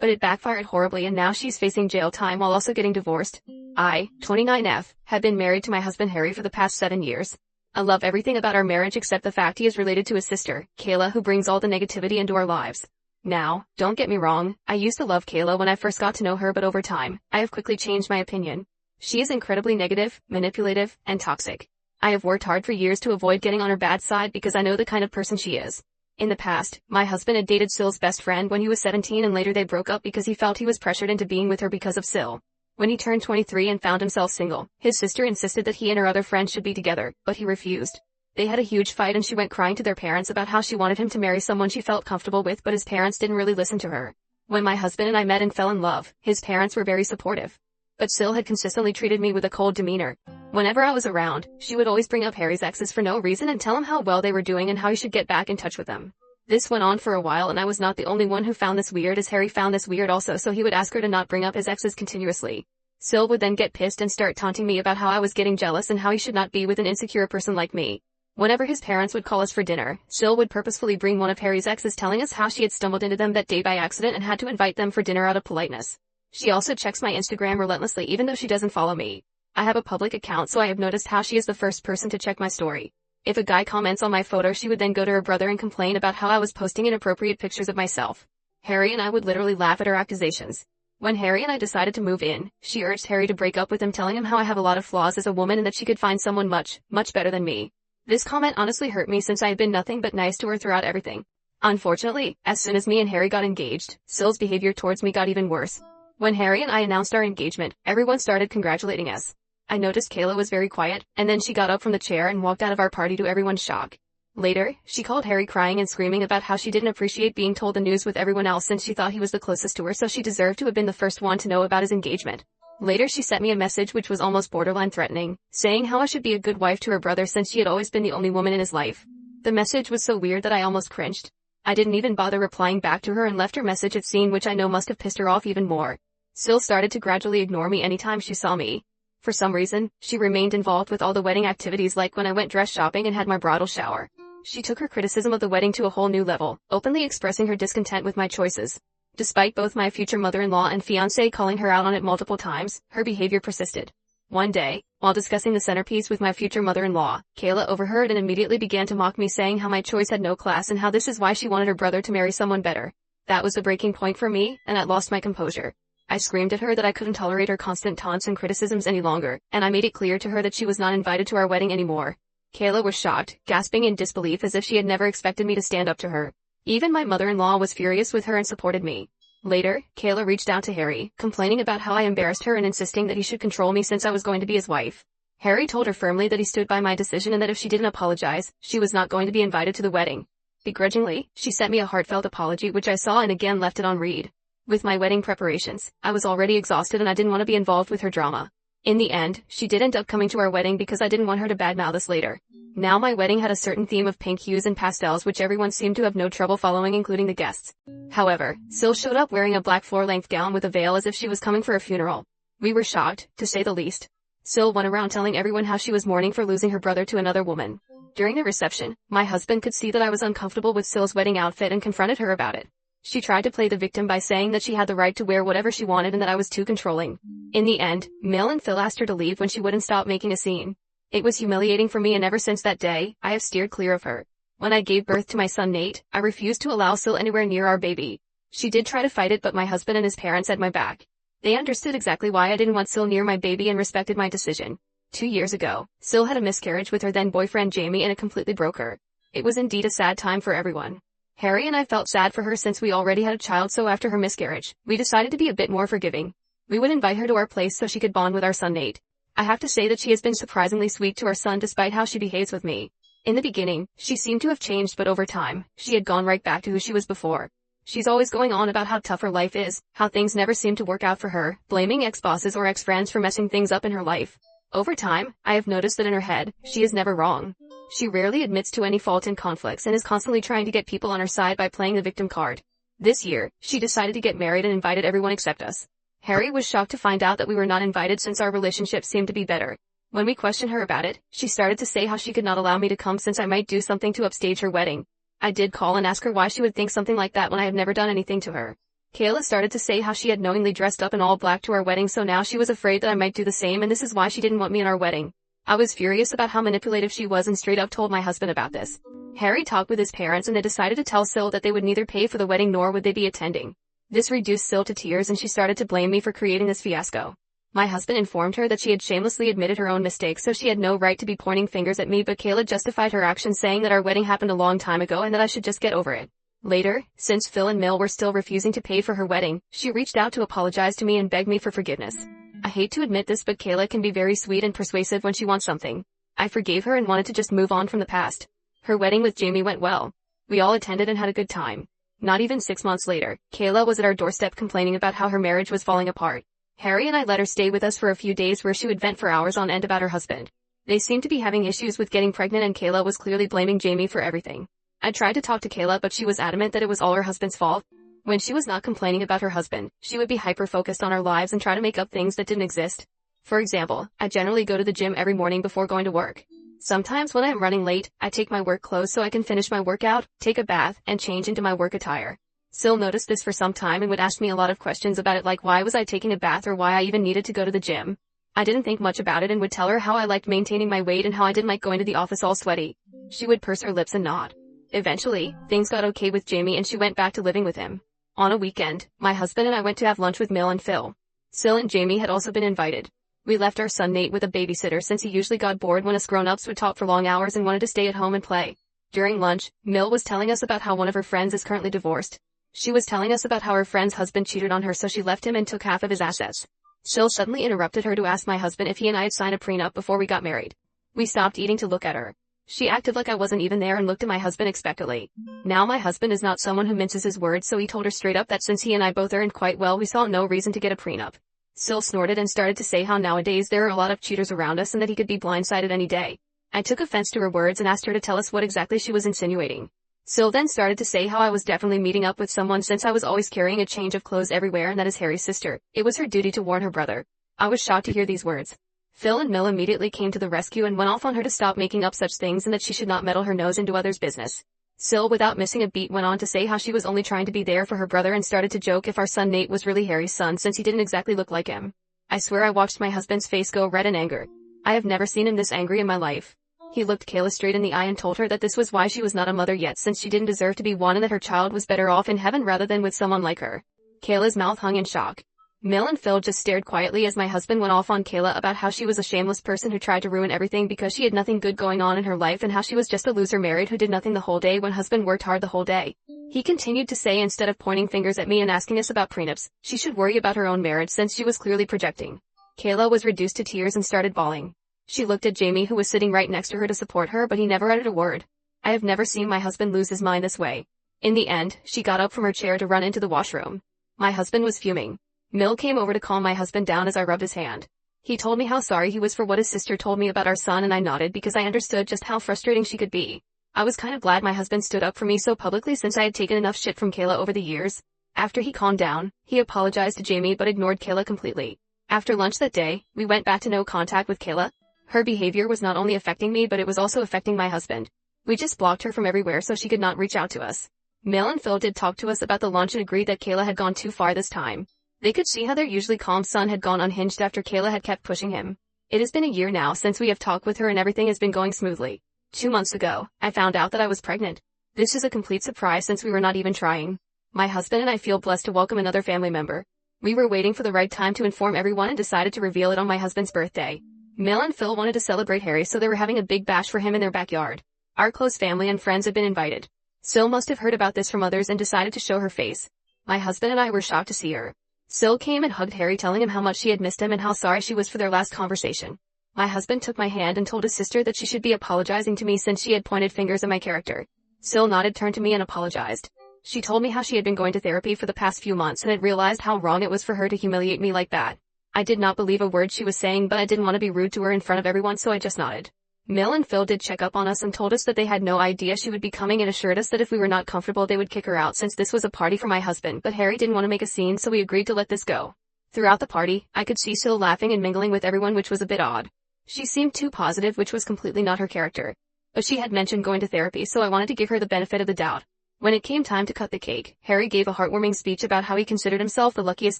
but it backfired horribly and now she's facing jail time while also getting divorced. I, 29F, have been married to my husband Harry for the past 7 years. I love everything about our marriage except the fact he is related to his sister, Kayla, who brings all the negativity into our lives. Now, don't get me wrong, I used to love Kayla when I first got to know her, but over time, I have quickly changed my opinion. She is incredibly negative, manipulative, and toxic. I have worked hard for years to avoid getting on her bad side because I know the kind of person she is. In the past, my husband had dated Syl's best friend when he was 17 and later they broke up because he felt he was pressured into being with her because of Syl. When he turned 23 and found himself single, his sister insisted that he and her other friends should be together, but he refused. They had a huge fight and she went crying to their parents about how she wanted him to marry someone she felt comfortable with, but his parents didn't really listen to her. When my husband and I met and fell in love, his parents were very supportive. But Syl had consistently treated me with a cold demeanor. Whenever I was around, she would always bring up Harry's exes for no reason and tell him how well they were doing and how he should get back in touch with them. This went on for a while and I was not the only one who found this weird, as Harry found this weird also, so he would ask her to not bring up his exes continuously. Syl would then get pissed and start taunting me about how I was getting jealous and how he should not be with an insecure person like me. Whenever his parents would call us for dinner, Syl would purposefully bring one of Harry's exes, telling us how she had stumbled into them that day by accident and had to invite them for dinner out of politeness. She also checks my Instagram relentlessly even though she doesn't follow me. I have a public account, so I have noticed how she is the first person to check my story. If a guy comments on my photo, she would then go to her brother and complain about how I was posting inappropriate pictures of myself. Harry and I would literally laugh at her accusations. When Harry and I decided to move in, she urged Harry to break up with him, telling him how I have a lot of flaws as a woman and that she could find someone much better than me. This comment honestly hurt me since I had been nothing but nice to her throughout everything. Unfortunately, as soon as me and Harry got engaged, Syl's behavior towards me got even worse. When Harry and I announced our engagement, everyone started congratulating us. I noticed Kayla was very quiet, and then she got up from the chair and walked out of our party to everyone's shock. Later, she called Harry crying and screaming about how she didn't appreciate being told the news with everyone else since she thought he was the closest to her, so she deserved to have been the first one to know about his engagement. Later she sent me a message which was almost borderline threatening, saying how I should be a good wife to her brother since she had always been the only woman in his life. The message was so weird that I almost cringed. I didn't even bother replying back to her and left her message at seen, which I know must have pissed her off even more. Syl started to gradually ignore me anytime she saw me. For some reason, she remained involved with all the wedding activities, like when I went dress shopping and had my bridal shower. She took her criticism of the wedding to a whole new level, openly expressing her discontent with my choices. Despite both my future mother-in-law and fiancé calling her out on it multiple times, her behavior persisted. One day, while discussing the centerpiece with my future mother-in-law, Kayla overheard and immediately began to mock me, saying how my choice had no class and how this is why she wanted her brother to marry someone better. That was the breaking point for me, and I lost my composure. I screamed at her that I couldn't tolerate her constant taunts and criticisms any longer, and I made it clear to her that she was not invited to our wedding anymore. Kayla was shocked, gasping in disbelief as if she had never expected me to stand up to her. Even my mother-in-law was furious with her and supported me. Later, Kayla reached out to Harry, complaining about how I embarrassed her and insisting that he should control me since I was going to be his wife. Harry told her firmly that he stood by my decision and that if she didn't apologize, she was not going to be invited to the wedding. Begrudgingly, she sent me a heartfelt apology which I saw and again left it on read. With my wedding preparations, I was already exhausted and I didn't want to be involved with her drama. In the end, she did end up coming to our wedding because I didn't want her to badmouth us later. Now my wedding had a certain theme of pink hues and pastels which everyone seemed to have no trouble following, including the guests. However, Syl showed up wearing a black floor-length gown with a veil as if she was coming for a funeral. We were shocked, to say the least. Syl went around telling everyone how she was mourning for losing her brother to another woman. During the reception, my husband could see that I was uncomfortable with Syl's wedding outfit and confronted her about it. She tried to play the victim by saying that she had the right to wear whatever she wanted and that I was too controlling. In the end, Mel and Phil asked her to leave when she wouldn't stop making a scene. It was humiliating for me, and ever since that day, I have steered clear of her. When I gave birth to my son Nate, I refused to allow Syl anywhere near our baby. She did try to fight it, but my husband and his parents had my back. They understood exactly why I didn't want Syl near my baby and respected my decision. 2 years ago, Syl had a miscarriage with her then boyfriend Jamie and it completely broke her. It was indeed a sad time for everyone. Harry and I felt sad for her since we already had a child, so after her miscarriage, we decided to be a bit more forgiving. We would invite her to our place so she could bond with our son Nate. I have to say that she has been surprisingly sweet to our son despite how she behaves with me. In the beginning, she seemed to have changed, but over time, she had gone right back to who she was before. She's always going on about how tough her life is, how things never seem to work out for her, blaming ex-bosses or ex-friends for messing things up in her life. Over time, I have noticed that in her head, she is never wrong. She rarely admits to any fault in conflicts and is constantly trying to get people on her side by playing the victim card. This year, she decided to get married and invited everyone except us. Harry was shocked to find out that we were not invited since our relationship seemed to be better. When we questioned her about it, she started to say how she could not allow me to come since I might do something to upstage her wedding. I did call and ask her why she would think something like that when I have never done anything to her. Kayla started to say how she had knowingly dressed up in all black to our wedding, so now she was afraid that I might do the same, and this is why she didn't want me in our wedding. I was furious about how manipulative she was and straight up told my husband about this. Harry talked with his parents and they decided to tell Syl that they would neither pay for the wedding nor would they be attending. This reduced Syl to tears and she started to blame me for creating this fiasco. My husband informed her that she had shamelessly admitted her own mistakes, so she had no right to be pointing fingers at me, but Kayla justified her actions saying that our wedding happened a long time ago and that I should just get over it. Later, since Phil and Mill were still refusing to pay for her wedding, she reached out to apologize to me and begged me for forgiveness. I hate to admit this, but Kayla can be very sweet and persuasive when she wants something. I forgave her and wanted to just move on from the past. Her wedding with Jamie went well. We all attended and had a good time. Not even 6 months later, Kayla was at our doorstep complaining about how her marriage was falling apart. Harry and I let her stay with us for a few days where she would vent for hours on end about her husband. They seemed to be having issues with getting pregnant and Kayla was clearly blaming Jamie for everything. I tried to talk to Kayla, but she was adamant that it was all her husband's fault. When she was not complaining about her husband, she would be hyper-focused on our lives and try to make up things that didn't exist. For example, I generally go to the gym every morning before going to work. Sometimes when I am running late, I take my work clothes so I can finish my workout, take a bath, and change into my work attire. Syl noticed this for some time and would ask me a lot of questions about it, like why was I taking a bath or why I even needed to go to the gym. I didn't think much about it and would tell her how I liked maintaining my weight and how I didn't like going to the office all sweaty. She would purse her lips and nod. Eventually, things got okay with Jamie and she went back to living with him. On a weekend, my husband and I went to have lunch with Mill and Phil. Syl and Jamie had also been invited. We left our son Nate with a babysitter since he usually got bored when us grown-ups would talk for long hours and wanted to stay at home and play. During lunch, Mill was telling us about how one of her friends is currently divorced. She was telling us about how her friend's husband cheated on her, so she left him and took half of his assets. Syl suddenly interrupted her to ask my husband if he and I had signed a prenup before we got married. We stopped eating to look at her. She acted like I wasn't even there and looked at my husband expectantly. Now my husband is not someone who minces his words, so he told her straight up that since he and I both earned quite well, we saw no reason to get a prenup. Syl snorted and started to say how nowadays there are a lot of cheaters around us and that he could be blindsided any day. I took offense to her words and asked her to tell us what exactly she was insinuating. Syl then started to say how I was definitely meeting up with someone since I was always carrying a change of clothes everywhere and that is Harry's sister. It was her duty to warn her brother. I was shocked to hear these words. Phil and Mill immediately came to the rescue and went off on her to stop making up such things and that she should not meddle her nose into others' business. Syl, without missing a beat, went on to say how she was only trying to be there for her brother and started to joke if our son Nate was really Harry's son since he didn't exactly look like him. I swear I watched my husband's face go red in anger. I have never seen him this angry in my life. He looked Kayla straight in the eye and told her that this was why she was not a mother yet, since she didn't deserve to be one and that her child was better off in heaven rather than with someone like her. Kayla's mouth hung in shock. Mill and Phil just stared quietly as my husband went off on Kayla about how she was a shameless person who tried to ruin everything because she had nothing good going on in her life and how she was just a loser married who did nothing the whole day when husband worked hard the whole day. He continued to say, instead of pointing fingers at me and asking us about prenups, she should worry about her own marriage since she was clearly projecting. Kayla was reduced to tears and started bawling. She looked at Jamie, who was sitting right next to her, to support her, but he never uttered a word. I have never seen my husband lose his mind this way. In the end, she got up from her chair to run into the washroom. My husband was fuming. Mill came over to calm my husband down as I rubbed his hand. He told me how sorry he was for what his sister told me about our son, and I nodded because I understood just how frustrating she could be. I was kind of glad my husband stood up for me so publicly since I had taken enough shit from Kayla over the years. After he calmed down, he apologized to Jamie but ignored Kayla completely. After lunch that day, we went back to no contact with Kayla. Her behavior was not only affecting me but it was also affecting my husband. We just blocked her from everywhere so she could not reach out to us. Mill and Phil did talk to us about the lunch and agreed that Kayla had gone too far this time. They could see how their usually calm son had gone unhinged after Kayla had kept pushing him. It has been a year now since we have talked with her and everything has been going smoothly. 2 months ago, I found out that I was pregnant. This is a complete surprise since we were not even trying. My husband and I feel blessed to welcome another family member. We were waiting for the right time to inform everyone and decided to reveal it on my husband's birthday. Mill and Phil wanted to celebrate Harry, so they were having a big bash for him in their backyard. Our close family and friends had been invited. Syl must have heard about this from others and decided to show her face. My husband and I were shocked to see her. Syl came and hugged Harry, telling him how much she had missed him and how sorry she was for their last conversation. My husband took my hand and told his sister that she should be apologizing to me since she had pointed fingers at my character. Syl nodded, turned to me and apologized. She told me how she had been going to therapy for the past few months and had realized how wrong it was for her to humiliate me like that. I did not believe a word she was saying, but I didn't want to be rude to her in front of everyone, so I just nodded. Mill and Phil did check up on us and told us that they had no idea she would be coming and assured us that if we were not comfortable they would kick her out since this was a party for my husband, but Harry didn't want to make a scene, so we agreed to let this go. Throughout the party, I could see Syl laughing and mingling with everyone, which was a bit odd. She seemed too positive, which was completely not her character. But she had mentioned going to therapy, so I wanted to give her the benefit of the doubt. When it came time to cut the cake, Harry gave a heartwarming speech about how he considered himself the luckiest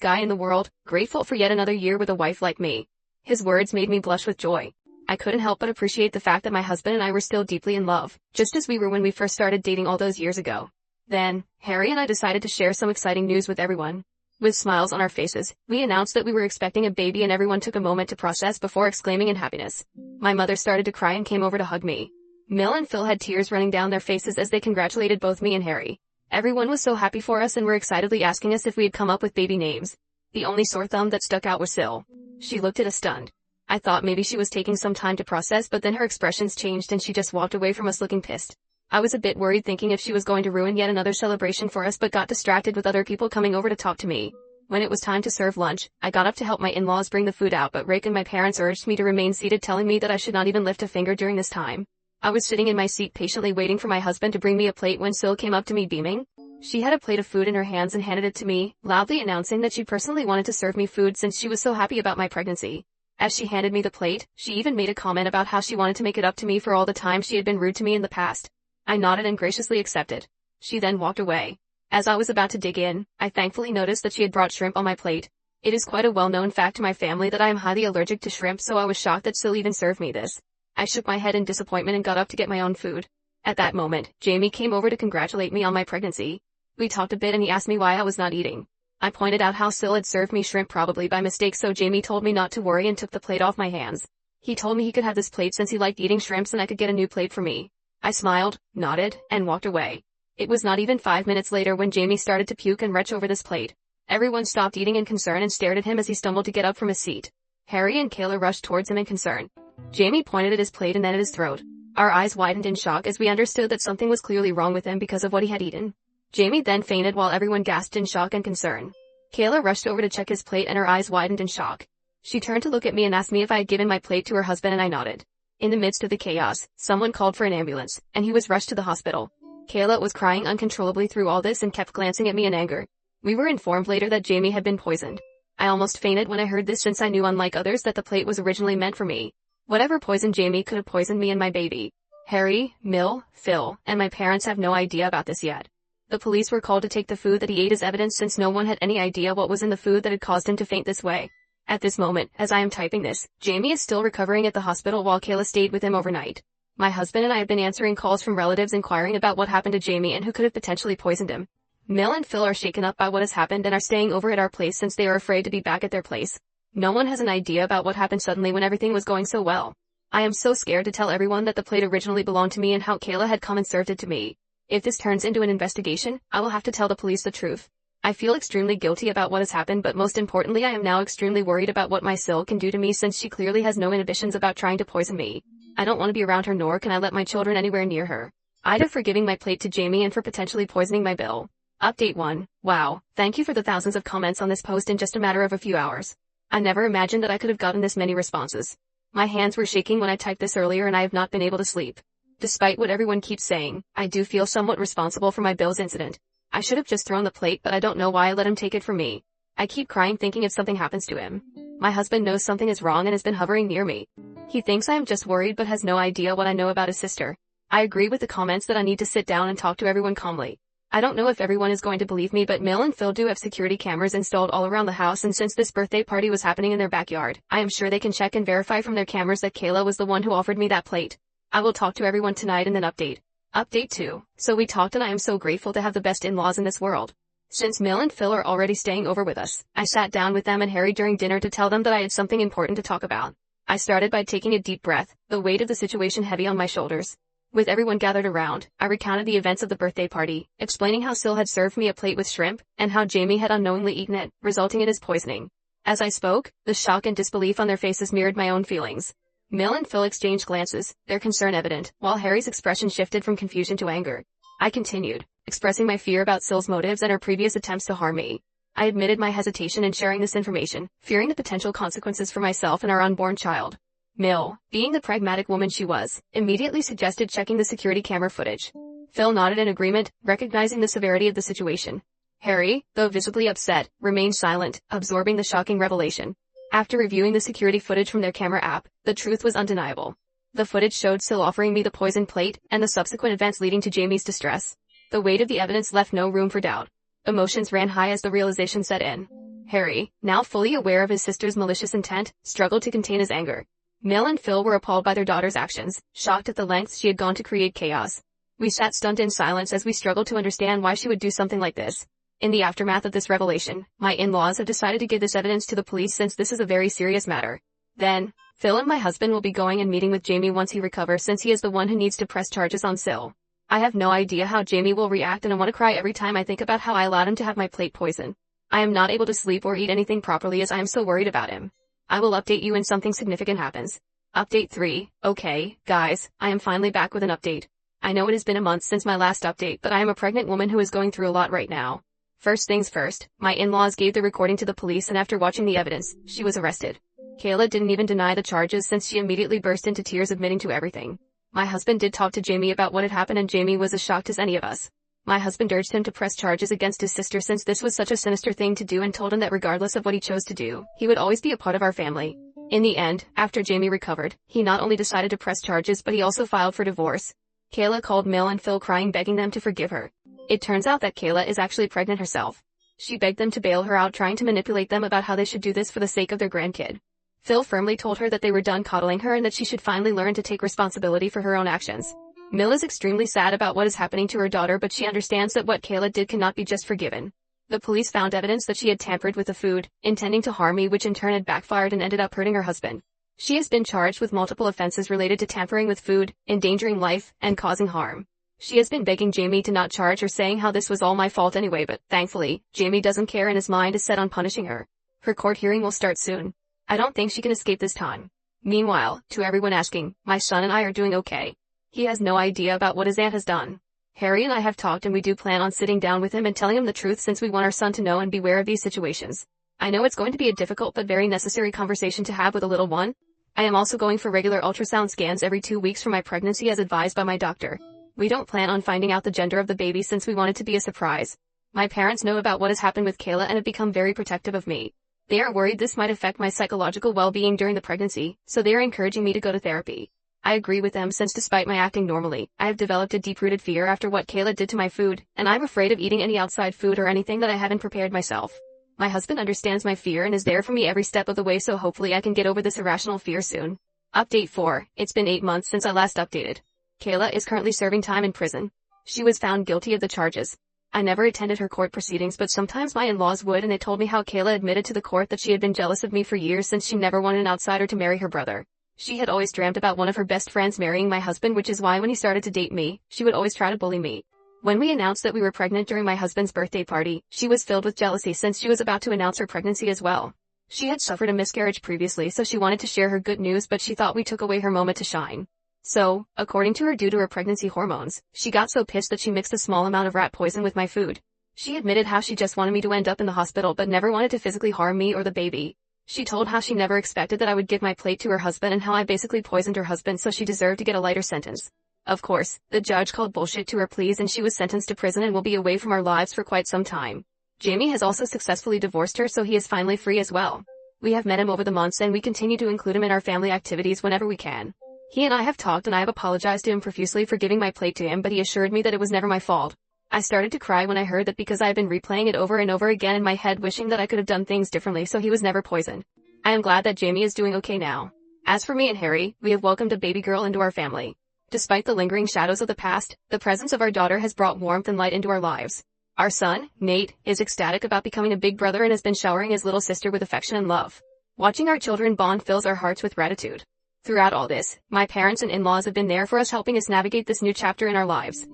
guy in the world, grateful for yet another year with a wife like me. His words made me blush with joy. I couldn't help but appreciate the fact that my husband and I were still deeply in love, just as we were when we first started dating all those years ago. Then, Harry and I decided to share some exciting news with everyone. With smiles on our faces, we announced that we were expecting a baby and everyone took a moment to process before exclaiming in happiness. My mother started to cry and came over to hug me. Mill and Phil had tears running down their faces as they congratulated both me and Harry. Everyone was so happy for us and were excitedly asking us if we had come up with baby names. The only sore thumb that stuck out was Sil. She looked at us stunned. I thought maybe she was taking some time to process, but then her expressions changed and she just walked away from us looking pissed. I was a bit worried, thinking if she was going to ruin yet another celebration for us, but got distracted with other people coming over to talk to me. When it was time to serve lunch, I got up to help my in-laws bring the food out, but Rick and my parents urged me to remain seated, telling me that I should not even lift a finger during this time. I was sitting in my seat patiently waiting for my husband to bring me a plate when Sil came up to me beaming. She had a plate of food in her hands and handed it to me, loudly announcing that she personally wanted to serve me food since she was so happy about my pregnancy. As she handed me the plate, she even made a comment about how she wanted to make it up to me for all the time she had been rude to me in the past. I nodded and graciously accepted. She then walked away. As I was about to dig in, I thankfully noticed that she had brought shrimp on my plate. It is quite a well-known fact to my family that I am highly allergic to shrimp, so I was shocked that Sil even served me this. I shook my head in disappointment and got up to get my own food. At that moment, Jamie came over to congratulate me on my pregnancy. We talked a bit and he asked me why I was not eating. I pointed out how Sil had served me shrimp probably by mistake, so Jamie told me not to worry and took the plate off my hands. He told me he could have this plate since he liked eating shrimps and I could get a new plate for me. I smiled, nodded, and walked away. It was not even 5 minutes later when Jamie started to puke and retch over this plate. Everyone stopped eating in concern and stared at him as he stumbled to get up from his seat. Harry and Kayla rushed towards him in concern. Jamie pointed at his plate and then at his throat. Our eyes widened in shock as we understood that something was clearly wrong with him because of what he had eaten. Jamie then fainted while everyone gasped in shock and concern. Kayla rushed over to check his plate and her eyes widened in shock. She turned to look at me and asked me if I had given my plate to her husband, and I nodded. In the midst of the chaos, someone called for an ambulance, and he was rushed to the hospital. Kayla was crying uncontrollably through all this and kept glancing at me in anger. We were informed later that Jamie had been poisoned. I almost fainted when I heard this, since I knew, unlike others, that the plate was originally meant for me. Whatever poisoned Jamie could have poisoned me and my baby. Harry, Mill, Phil, and my parents have no idea about this yet. The police were called to take the food that he ate as evidence, since no one had any idea what was in the food that had caused him to faint this way. At this moment, as I am typing this, Jamie is still recovering at the hospital while Kayla stayed with him overnight. My husband and I have been answering calls from relatives inquiring about what happened to Jamie and who could have potentially poisoned him. Mill and Phil are shaken up by what has happened and are staying over at our place since they are afraid to be back at their place. No one has an idea about what happened suddenly when everything was going so well. I am so scared to tell everyone that the plate originally belonged to me and how Kayla had come and served it to me. If this turns into an investigation, I will have to tell the police the truth. I feel extremely guilty about what has happened, but most importantly I am now extremely worried about what my Sil can do to me, since she clearly has no inhibitions about trying to poison me. I don't want to be around her, nor can I let my children anywhere near her. Either for giving my plate to Jamie and for potentially poisoning my Bill. Update 1. Wow, thank you for the thousands of comments on this post in just a matter of a few hours. I never imagined that I could have gotten this many responses. My hands were shaking when I typed this earlier and I have not been able to sleep. Despite what everyone keeps saying, I do feel somewhat responsible for my Bill's incident. I should have just thrown the plate, but I don't know why I let him take it from me. I keep crying thinking if something happens to him. My husband knows something is wrong and has been hovering near me. He thinks I am just worried but has no idea what I know about his sister. I agree with the comments that I need to sit down and talk to everyone calmly. I don't know if everyone is going to believe me, but Mill and Phil do have security cameras installed all around the house, and since this birthday party was happening in their backyard, I am sure they can check and verify from their cameras that Kayla was the one who offered me that plate. I will talk to everyone tonight and then update. Update 2. So we talked and I am so grateful to have the best in-laws in this world. Since Mill and Phil are already staying over with us, I sat down with them and Harry during dinner to tell them that I had something important to talk about. I started by taking a deep breath, the weight of the situation heavy on my shoulders. With everyone gathered around, I recounted the events of the birthday party, explaining how Sil had served me a plate with shrimp, and how Jamie had unknowingly eaten it, resulting in his poisoning. As I spoke, the shock and disbelief on their faces mirrored my own feelings. Mill and Phil exchanged glances, their concern evident, while Harry's expression shifted from confusion to anger. I continued, expressing my fear about Sil's motives and her previous attempts to harm me. I admitted my hesitation in sharing this information, fearing the potential consequences for myself and our unborn child. Mill, being the pragmatic woman she was, immediately suggested checking the security camera footage. Phil nodded in agreement, recognizing the severity of the situation. Harry, though visibly upset, remained silent, absorbing the shocking revelation. After reviewing the security footage from their camera app, the truth was undeniable. The footage showed Sil offering me the poisoned plate, and the subsequent events leading to Jamie's distress. The weight of the evidence left no room for doubt. Emotions ran high as the realization set in. Harry, now fully aware of his sister's malicious intent, struggled to contain his anger. Mel and Phil were appalled by their daughter's actions, shocked at the lengths she had gone to create chaos. We sat stunned in silence as we struggled to understand why she would do something like this. In the aftermath of this revelation, my in-laws have decided to give this evidence to the police since this is a very serious matter. Then, Phil and my husband will be going and meeting with Jamie once he recovers since he is the one who needs to press charges on Sil. I have no idea how Jamie will react and I want to cry every time I think about how I allowed him to have my plate poisoned. I am not able to sleep or eat anything properly as I am so worried about him. I will update you when something significant happens. Update 3. Okay, guys, I am finally back with an update. I know it has been a month since my last update, but I am a pregnant woman who is going through a lot right now. First things first, my in-laws gave the recording to the police and after watching the evidence, she was arrested. Kayla didn't even deny the charges since she immediately burst into tears admitting to everything. My husband did talk to Jamie about what had happened and Jamie was as shocked as any of us. My husband urged him to press charges against his sister since this was such a sinister thing to do and told him that regardless of what he chose to do, he would always be a part of our family. In the end, after Jamie recovered, he not only decided to press charges but he also filed for divorce. Kayla called Mel and Phil crying begging them to forgive her. It turns out that Kayla is actually pregnant herself. She begged them to bail her out trying to manipulate them about how they should do this for the sake of their grandkid. Phil firmly told her that they were done coddling her and that she should finally learn to take responsibility for her own actions. Mel is extremely sad about what is happening to her daughter but she understands that what Kayla did cannot be just forgiven. The police found evidence that she had tampered with the food, intending to harm me which in turn had backfired and ended up hurting her husband. She has been charged with multiple offenses related to tampering with food, endangering life, and causing harm. She has been begging Jamie to not charge her saying how this was all my fault anyway but, thankfully, Jamie doesn't care and his mind is set on punishing her. Her court hearing will start soon. I don't think she can escape this time. Meanwhile, to everyone asking, my son and I are doing okay. He has no idea about what his aunt has done. Harry and I have talked and we do plan on sitting down with him and telling him the truth since we want our son to know and beware of these situations. I know it's going to be a difficult but very necessary conversation to have with a little one. I am also going for regular ultrasound scans every 2 weeks for my pregnancy as advised by my doctor. We don't plan on finding out the gender of the baby since we want it to be a surprise. My parents know about what has happened with Kayla and have become very protective of me. They are worried this might affect my psychological well-being during the pregnancy, so they are encouraging me to go to therapy. I agree with them since despite my acting normally, I have developed a deep-rooted fear after what Kayla did to my food, and I'm afraid of eating any outside food or anything that I haven't prepared myself. My husband understands my fear and is there for me every step of the way so hopefully I can get over this irrational fear soon. Update 4. It's been 8 months since I last updated. Kayla is currently serving time in prison. She was found guilty of the charges. I never attended her court proceedings but sometimes my in-laws would and they told me how Kayla admitted to the court that she had been jealous of me for years since she never wanted an outsider to marry her brother. She had always dreamt about one of her best friends marrying my husband which is why when he started to date me, she would always try to bully me. When we announced that we were pregnant during my husband's birthday party, she was filled with jealousy since she was about to announce her pregnancy as well. She had suffered a miscarriage previously so she wanted to share her good news but she thought we took away her moment to shine. So, according to her due to her pregnancy hormones, she got so pissed that she mixed a small amount of rat poison with my food. She admitted how she just wanted me to end up in the hospital but never wanted to physically harm me or the baby. She told how she never expected that I would give my plate to her husband and how I basically poisoned her husband so she deserved to get a lighter sentence. Of course, the judge called bullshit to her pleas and she was sentenced to prison and will be away from our lives for quite some time. Jamie has also successfully divorced her so he is finally free as well. We have met him over the months and we continue to include him in our family activities whenever we can. He and I have talked and I have apologized to him profusely for giving my plate to him but he assured me that it was never my fault. I started to cry when I heard that because I had been replaying it over and over again in my head wishing that I could have done things differently so he was never poisoned. I am glad that Jamie is doing okay now. As for me and Harry, we have welcomed a baby girl into our family. Despite the lingering shadows of the past, the presence of our daughter has brought warmth and light into our lives. Our son, Nate, is ecstatic about becoming a big brother and has been showering his little sister with affection and love. Watching our children bond fills our hearts with gratitude. Throughout all this, my parents and in-laws have been there for us helping us navigate this new chapter in our lives.